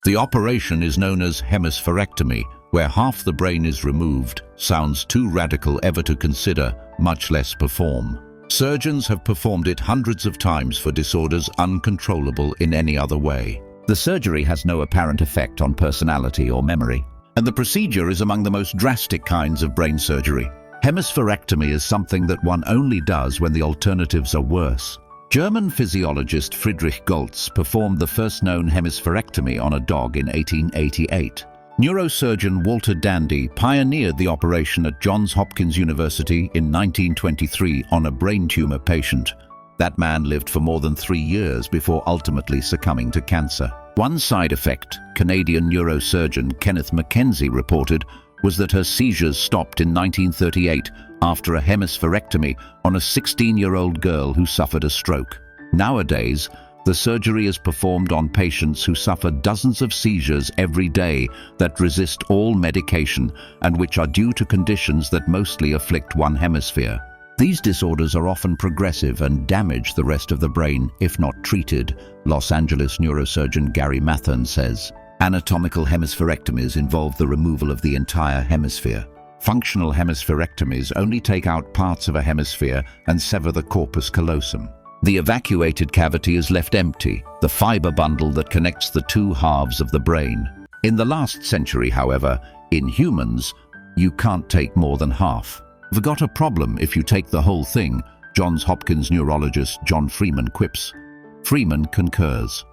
The operation is known as hemispherectomy, where half the brain is removed. Sounds too radical ever to consider, much less perform. Surgeons have performed it hundreds of times for disorders uncontrollable in any other way. The surgery has no apparent effect on personality or memory. And the procedure is among the most drastic kinds of brain surgery. Hemispherectomy is something that one only does when the alternatives are worse. German physiologist Friedrich Goltz performed the first known hemispherectomy on a dog in 1888. Neurosurgeon Walter Dandy pioneered the operation at Johns Hopkins University in 1923 on a brain tumor patient. That man lived for more than 3 years before ultimately succumbing to cancer. One side effect, Canadian neurosurgeon Kenneth Mackenzie reported, was that her seizures stopped in 1938 after a hemispherectomy on a 16-year-old girl who suffered a stroke. Nowadays, the surgery is performed on patients who suffer dozens of seizures every day that resist all medication and which are due to conditions that mostly afflict one hemisphere. These disorders are often progressive and damage the rest of the brain if not treated, Los Angeles neurosurgeon Gary Mathern says. Anatomical hemispherectomies involve the removal of the entire hemisphere. Functional hemispherectomies only take out parts of a hemisphere and sever the corpus callosum. The evacuated cavity is left empty, the fiber bundle that connects the two halves of the brain. In the last century, however, in humans, you can't take more than half. You've got a problem if you take the whole thing, Johns Hopkins neurologist John Freeman quips. Freeman concurs.